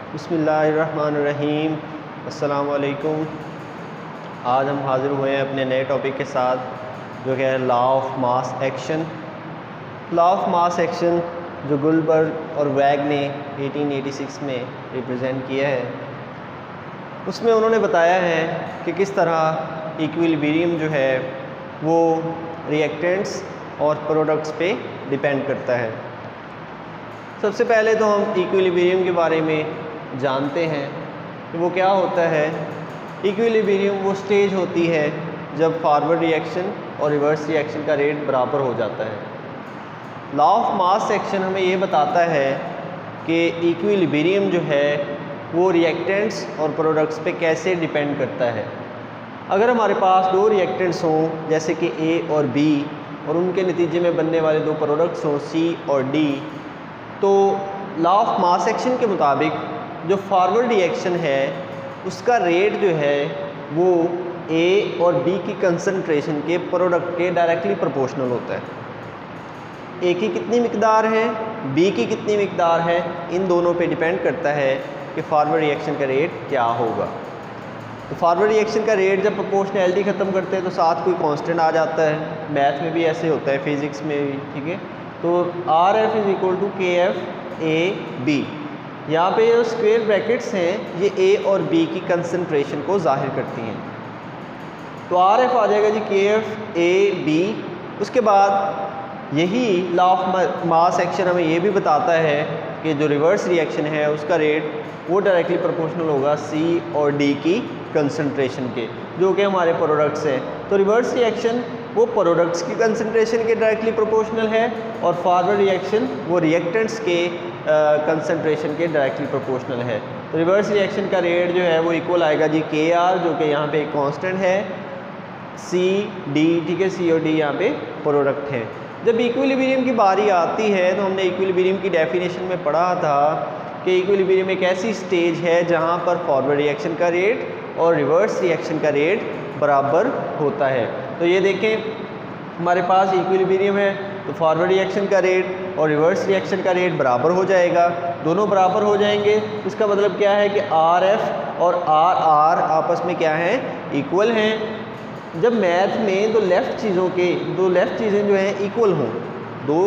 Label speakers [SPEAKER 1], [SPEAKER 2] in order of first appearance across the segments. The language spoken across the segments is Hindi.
[SPEAKER 1] बिस्मिल्लाहिर्रहमानिर्रहीम। अस्सलामु अलैकुम। आज हम हाज़िर हुए हैं अपने नए टॉपिक के साथ जो कि है law of mass action. Law of mass action जो गुलबर्ग और वैग ने 1886 में रिप्रेजेंट किया है, उसमें उन्होंने बताया है कि किस तरह इक्विलिब्रियम जो है वो रिएक्टेंट्स और प्रोडक्ट्स पे डिपेंड करता है। सबसे पहले तो हम इक्विलिब्रियम के बारे में जानते हैं कि वो क्या होता है। इक्विलिब्रियम वो स्टेज होती है जब फॉरवर्ड रिएक्शन और रिवर्स रिएक्शन का रेट बराबर हो जाता है। लॉ ऑफ मास एक्शन हमें ये बताता है कि इक्विलिब्रियम जो है वो रिएक्टेंट्स और प्रोडक्ट्स पे कैसे डिपेंड करता है। अगर हमारे पास दो रिएक्टेंट्स हों जैसे कि ए और बी और उनके नतीजे में बनने वाले दो प्रोडक्ट्स हों सी और डी, तो लॉ ऑफ मास एक्शन के मुताबिक जो फॉरवर्ड रिएक्शन है उसका रेट जो है वो ए और बी की कंसंट्रेशन के प्रोडक्ट के डायरेक्टली प्रोपोर्शनल होता है। ए की कितनी मिकदार है, बी की कितनी मिकदार है, इन दोनों पे डिपेंड करता है कि फॉरवर्ड रिएक्शन का रेट क्या होगा। तो फॉरवर्ड रिएक्शन का रेट जब प्रोपोर्शनैलिटी ख़त्म करते हैं तो साथ कोई कांस्टेंट आ जाता है। मैथ में भी ऐसे होता है, फिज़िक्स में भी, ठीक है। तो R F is equal to K F A B. यहाँ पे जो स्क्वायर ब्रैकेट्स हैं ये ए और बी की कंसंट्रेशन को जाहिर करती हैं। तो आर एफ आ जाएगा जी के एफ ए बी। उसके बाद यही लॉ ऑफ मास एक्शन हमें ये भी बताता है कि जो रिवर्स रिएक्शन है उसका रेट वो डायरेक्टली प्रोपोर्शनल होगा सी और डी की कंसंट्रेशन के, जो कि हमारे प्रोडक्ट्स हैं। तो रिवर्स रिएक्शन वो प्रोडक्ट्स की कंसंट्रेशन के डायरेक्टली प्रोपोर्शनल है और फॉरवर्ड रिएक्शन वो रिएक्टेंट्स के कंसंट्रेशन के डायरेक्टली प्रोपोर्शनल है। तो रिवर्स रिएक्शन का रेट जो है वो इक्वल आएगा जी के आर, जो कि यहाँ पे एक कांस्टेंट है, सी डी, ठीक है। सी और डी यहाँ पे प्रोडक्ट हैं। जब इक्विलिब्रियम की बारी आती है तो हमने इक्विलिब्रियम की डेफिनेशन में पढ़ा था कि इक्विलिब्रियम एक ऐसी स्टेज है जहाँ पर फॉरवर्ड रिएक्शन का रेट और रिवर्स रिएक्शन का रेट बराबर होता है। तो ये देखें हमारे पास इक्विलिब्रियम है तो फॉरवर्ड रिएक्शन का रेट और रिवर्स रिएक्शन का रेट बराबर हो जाएगा, दोनों बराबर हो जाएंगे। इसका मतलब क्या है कि आर एफ और आर आर आपस में क्या हैं, इक्वल हैं। जब मैथ में दो लेफ़्ट चीज़ें जो हैं इक्वल हों, दो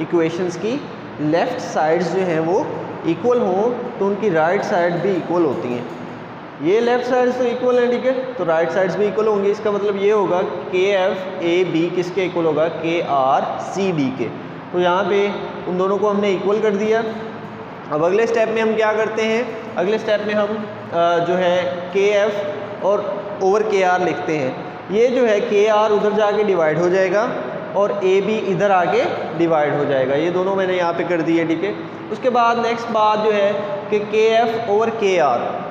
[SPEAKER 1] इक्वेशंस की लेफ़्ट साइड्स जो हैं वो इक्वल हों तो उनकी राइट साइड भी इक्वल होती हैं। ये लेफ़्ट साइड्स तो इक्वल हैं, ठीक है, तो राइट साइड्स भी इक्वल होंगी। इसका मतलब ये होगा के एफ ए बी किसके इक्वल होगा, के आर सी डी के। तो यहाँ पे उन दोनों को हमने इक्वल कर दिया। अब अगले स्टेप में हम क्या करते हैं, अगले स्टेप में हम जो है के एफ और ओवर के आर लिखते हैं। ये जो है के आर उधर जाके डिवाइड हो जाएगा और ए बी इधर आके डिवाइड हो जाएगा। ये दोनों मैंने यहाँ पे कर दिए, ठीक है। उसके बाद नेक्स्ट बात जो है कि के एफ ओवर के आर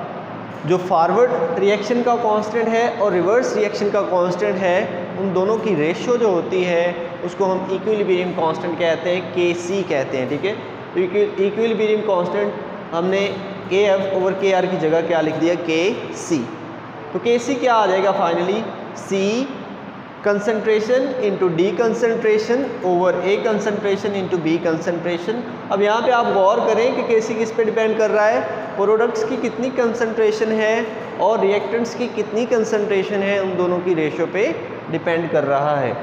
[SPEAKER 1] जो फॉरवर्ड रिएक्शन का कांस्टेंट है और रिवर्स रिएक्शन का कांस्टेंट है, उन दोनों की रेशियो जो होती है उसको हम इक्विलिब्रियम कांस्टेंट कहते हैं, के सी कहते हैं, ठीक है। तो इक्विलिब्रियम कांस्टेंट हमने के एफ ओवर के आर की जगह क्या लिख दिया, के सी। तो के सी क्या आ जाएगा finally, C concentration into D concentration over A concentration into B concentration. अब यहाँ पे आप गौर करें कि के सी किस पे डिपेंड कर रहा है, प्रोडक्ट्स की कितनी कंसंट्रेशन है और रिएक्टेंट्स की कितनी कंसंट्रेशन है, उन दोनों की रेशियो पे डिपेंड कर रहा है।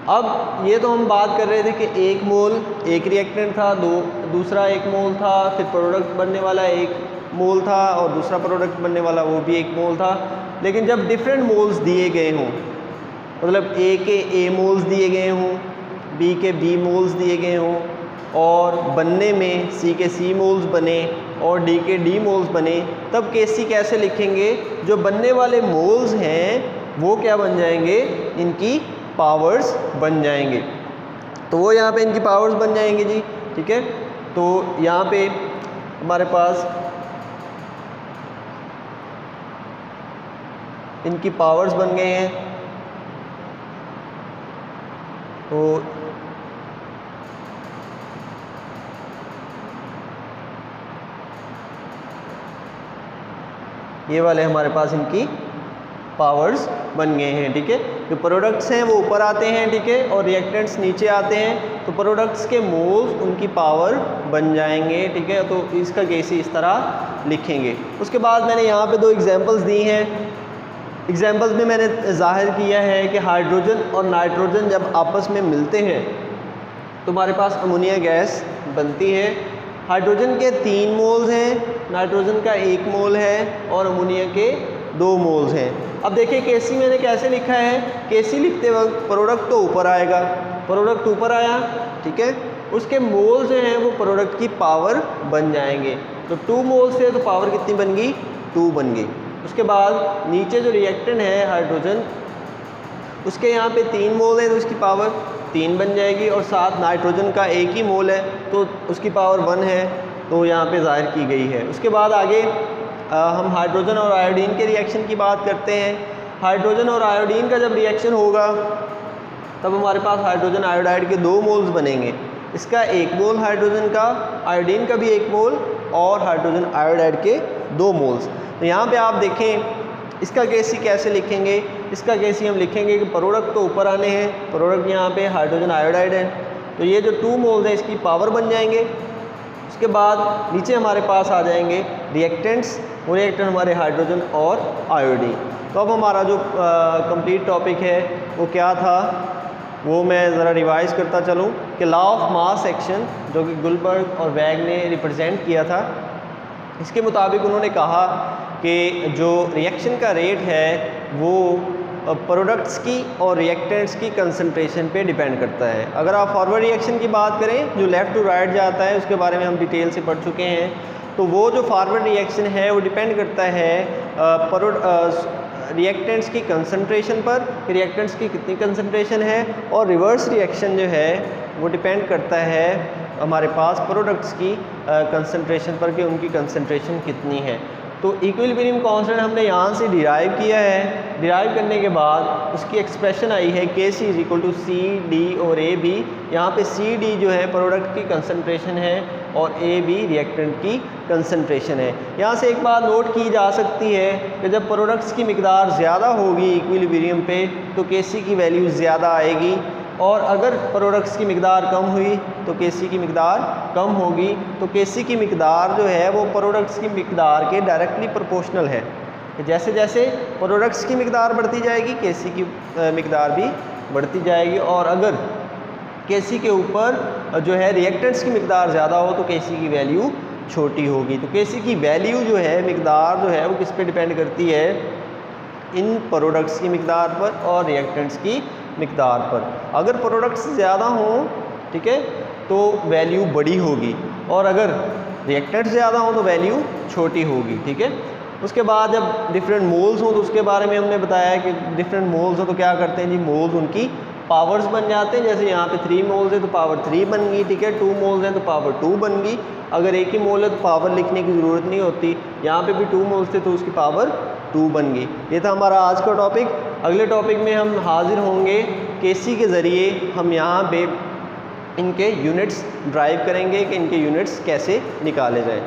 [SPEAKER 1] अब ये तो हम बात कर रहे थे कि एक मोल एक रिएक्टेंट था, दूसरा एक मोल था, फिर प्रोडक्ट बनने वाला एक मोल था और दूसरा प्रोडक्ट बनने वाला वो भी एक मोल था। लेकिन जब डिफरेंट मोल्स दिए गए हों, मतलब ए के ए मोल्स दिए गए हों, बी के बी मोल्स दिए गए हों और बनने में सी के सी मोल्स बने और डी के डी मोल्स बने, तब के सी कैसे लिखेंगे, जो बनने वाले मोल्स हैं वो क्या बन जाएंगे, इनकी पावर्स बन जाएंगे। तो वो यहाँ पे इनकी पावर्स बन जाएंगे जी, ठीक है। तो यहाँ पे हमारे पास इनकी पावर्स बन गए हैं। तो ये वाले हमारे पास इनकी पावर्स बन गए हैं, ठीक है। जो प्रोडक्ट्स हैं वो ऊपर आते हैं, ठीक है, और रिएक्टेंट्स नीचे आते हैं, तो प्रोडक्ट्स के मोल्स उनकी पावर बन जाएंगे, ठीक है। तो इसका केसी इस तरह लिखेंगे। उसके बाद मैंने यहाँ पे 2 एग्जांपल्स दी हैं। एग्जांपल्स में मैंने ज़ाहिर किया है कि हाइड्रोजन और नाइट्रोजन जब आपस में मिलते हैं तो हमारे पास अमोनिया गैस बनती है। हाइड्रोजन के 3 मोल्स हैं, नाइट्रोजन का 1 मोल है और अमोनिया के 2 मोल्स हैं। अब देखिए केसी मैंने कैसे लिखा है। केसी लिखते वक्त प्रोडक्ट तो ऊपर आएगा, प्रोडक्ट ऊपर आया, ठीक है। उसके मोल जो हैं वो प्रोडक्ट की पावर बन जाएंगे। तो 2 मोल से तो पावर कितनी बन गई, 2 बन गई। उसके बाद नीचे जो रिएक्टेंट है हाइड्रोजन, उसके यहाँ पे 3 मोल है तो उसकी पावर 3 बन जाएगी, और साथ नाइट्रोजन का 1 ही मोल है तो उसकी पावर 1 है, तो यहाँ पे ज़ाहिर की गई है। उसके बाद आगे हम हाइड्रोजन और आयोडीन के रिएक्शन की बात करते हैं। हाइड्रोजन और आयोडीन का जब रिएक्शन होगा तब हमारे पास हाइड्रोजन आयोडाइड के 2 मोल्स बनेंगे। इसका 1 मोल हाइड्रोजन का, आयोडीन का भी 1 मोल और हाइड्रोजन आयोडाइड के 2 मोल्स। तो यहाँ पे आप देखें इसका केसी कैसे लिखेंगे। इसका केसी हम लिखेंगे कि प्रोडक्ट तो ऊपर आने हैं, प्रोडक्ट यहाँ पे हाइड्रोजन आयोडाइड है, तो ये जो 2 मोल्स हैं इसकी पावर बन जाएंगे। उसके बाद नीचे हमारे पास आ जाएंगे रिएक्टेंट्स, वो रिएक्टेंट हमारे हाइड्रोजन और आयोडीन। तो अब हमारा जो कंप्लीट टॉपिक है वो क्या था, वो मैं ज़रा रिवाइज़ करता चलूँ कि लॉ ऑफ मास एक्शन जो कि गुलबर्ग और वैग ने रिप्रेजेंट किया था, इसके मुताबिक उन्होंने कहा कि जो रिएक्शन का रेट है वो प्रोडक्ट्स की और रिएक्टेंट्स की कंसंट्रेशन पे डिपेंड करता है। अगर आप फॉरवर्ड रिएक्शन की बात करें जो लेफ़्ट टू राइट जाता है, उसके बारे में हम डिटेल से पढ़ चुके हैं। तो वो जो फॉरवर्ड रिएक्शन है वो डिपेंड करता है रिएक्टेंट्स की कंसंट्रेशन पर, रिएक्टेंट्स की कितनी कंसंट्रेशन है, और रिवर्स रिएक्शन जो है वो डिपेंड करता है हमारे पास प्रोडक्ट्स की कंसंट्रेशन पर कि उनकी कंसंट्रेशन कितनी है। तो इक्विलिब्रियम कांस्टेंट हमने यहाँ से डिराइव किया है। डिराइव करने के बाद उसकी एक्सप्रेशन आई है Kc = CD और AB। यहाँ पे CD जो है प्रोडक्ट की कंसंट्रेशन है और AB रिएक्टेंट की कंसंट्रेशन है। यहाँ से एक बात नोट की जा सकती है कि जब प्रोडक्ट्स की मिकदार ज़्यादा होगी इक्विलिब्रियम पे तो Kc की वैल्यू ज़्यादा आएगी, और अगर प्रोडक्ट्स की मिकदार कम हुई तो Kc की मिकदार कम होगी। तो Kc की मिकदार जो है वो प्रोडक्ट्स की मिकदार के डायरेक्टली प्रोपोर्शनल है। जैसे जैसे प्रोडक्ट्स की मिकदार बढ़ती जाएगी Kc की मिकदार भी बढ़ती जाएगी, और अगर Kc के ऊपर जो है रिएक्टेंट्स की मिकदार ज़्यादा हो तो Kc की वैल्यू छोटी होगी। तो Kc की वैल्यू जो है, मिकदार जो है वो किस पे डिपेंड करती है, इन प्रोडक्ट्स की मिकदार पर और रिएक्टेंट्स की मिकदार पर। अगर प्रोडक्ट्स ज़्यादा हों, ठीक है, तो वैल्यू बड़ी होगी, और अगर रिएक्टेंट्स ज़्यादा हों तो वैल्यू छोटी होगी, ठीक है। उसके बाद जब डिफरेंट मोल्स हों तो उसके बारे में हमने बताया कि डिफरेंट मोल्स हो तो क्या करते हैं जी, मोल्स उनकी पावर्स बन जाते हैं। जैसे यहाँ पे 3 मोल्स है तो पावर 3 बन गई, ठीक है। 2 मोल्स हैं तो पावर 2 बन गई। अगर एक ही मोल है तो पावर लिखने की ज़रूरत नहीं होती। यहाँ पे भी 2 मोल्स थे तो उसकी पावर 2 बन गई। ये था हमारा आज का टॉपिक। अगले टॉपिक में हम हाजिर होंगे Kc के ज़रिए हम यहाँ पे इनके यूनिट्स ड्राइव करेंगे कि इनके यूनिट्स कैसे निकाले जाएँ।